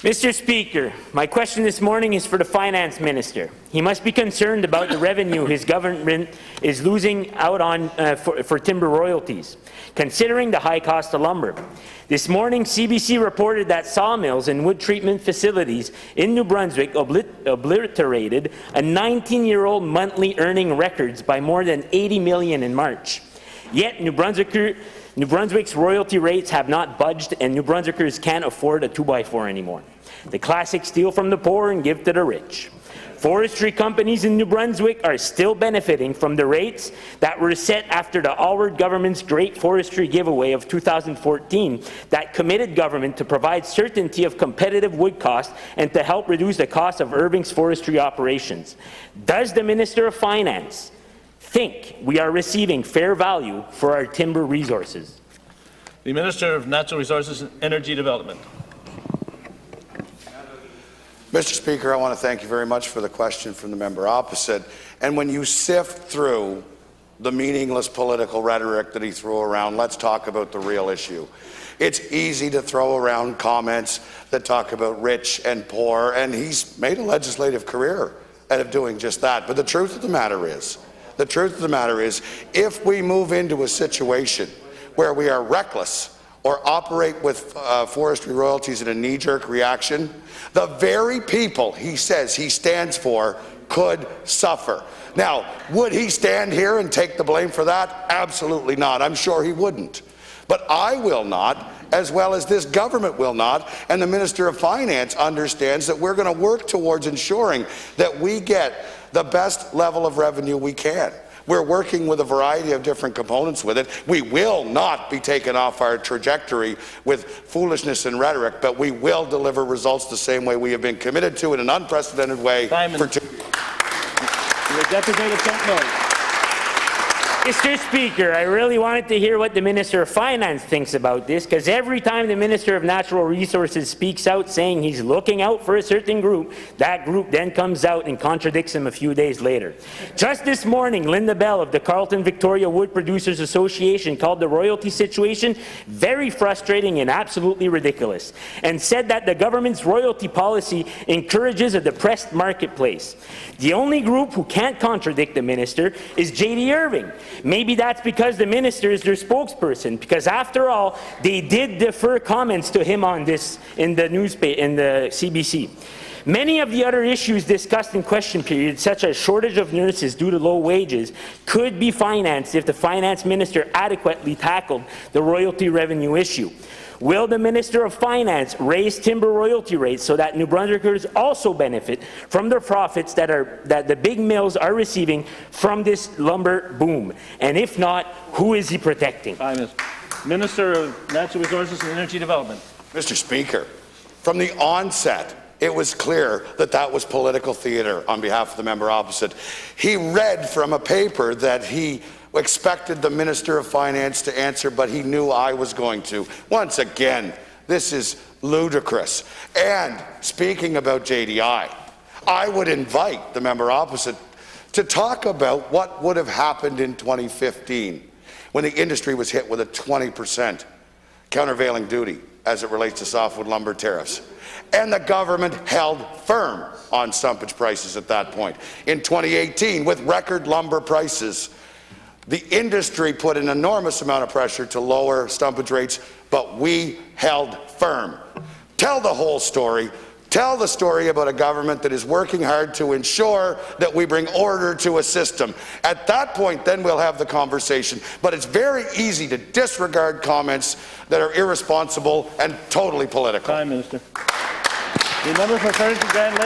Mr. Speaker, my question this morning is for the Finance Minister. He must be concerned about the revenue his government is losing out on for timber royalties, considering the high cost of lumber. This morning, CBC reported that sawmills and wood treatment facilities in New Brunswick obliterated a 19-year-old monthly earning records by more than $80 million in March. Yet, New Brunswick's royalty rates have not budged, and New Brunswickers can't afford a 2x4 anymore. The classic steal from the poor and give to the rich. Forestry companies in New Brunswick are still benefiting from the rates that were set after the Alward government's Great Forestry Giveaway of 2014 that committed government to provide certainty of competitive wood costs and to help reduce the cost of Irving's forestry operations. Does the Minister of Finance think we are receiving fair value for our timber resources? The Minister of Natural Resources and Energy Development. Mr. Speaker, I want to thank you very much for the question from the member opposite. And when you sift through the meaningless political rhetoric that he threw around, let's talk about the real issue. It's easy to throw around comments that talk about rich and poor, and he's made a legislative career out of doing just that. But the truth of the matter is, if we move into a situation where we are reckless or operate with forestry royalties in a knee-jerk reaction, the very people he says he stands for could suffer. Now, would he stand here and take the blame for that? Absolutely not. I'm sure he wouldn't. But I will not, as well as this government will not, and the Minister of Finance understands that we're going to work towards ensuring that we get the best level of revenue we can. We're working with a variety of different components with it. We will not be taken off our trajectory with foolishness and rhetoric, but we will deliver results the same way we have been committed to in an unprecedented way for 2 years. Mr. Speaker, I really wanted to hear what the Minister of Finance thinks about this, because every time the Minister of Natural Resources speaks out saying he's looking out for a certain group, that group then comes out and contradicts him a few days later. Just this morning, Linda Bell of the Carleton Victoria Wood Producers Association called the royalty situation very frustrating and absolutely ridiculous, and said that the government's royalty policy encourages a depressed marketplace. The only group who can't contradict the minister is J.D. Irving. Maybe that's because the minister is their spokesperson, because after all, they did defer comments to him on this in the newspaper, in the CBC. Many of the other issues discussed in question period, such as shortage of nurses due to low wages, could be financed if the finance minister adequately tackled the royalty revenue issue. Will the Minister of Finance raise timber royalty rates so that New Brunswickers also benefit from the profits that the big mills are receiving from this lumber boom? And if not, who is he protecting? Minister of Natural Resources and Energy Development. Mr. Speaker, from the onset, it was clear that that was political theatre on behalf of the member opposite. He read from a paper that he expected the Minister of Finance to answer, but he knew I was going to. Once again, this is ludicrous. And speaking about JDI, I would invite the member opposite to talk about what would have happened in 2015 when the industry was hit with a 20% countervailing duty as it relates to softwood lumber tariffs. And the government held firm on stumpage prices at that point. In 2018, with record lumber prices, the industry put an enormous amount of pressure to lower stumpage rates, but we held firm. Tell the whole story. Tell the story about a government that is working hard to ensure that we bring order to a system. At that point, then we'll have the conversation. But it's very easy to disregard comments that are irresponsible and totally political. Prime Minister. The member for Période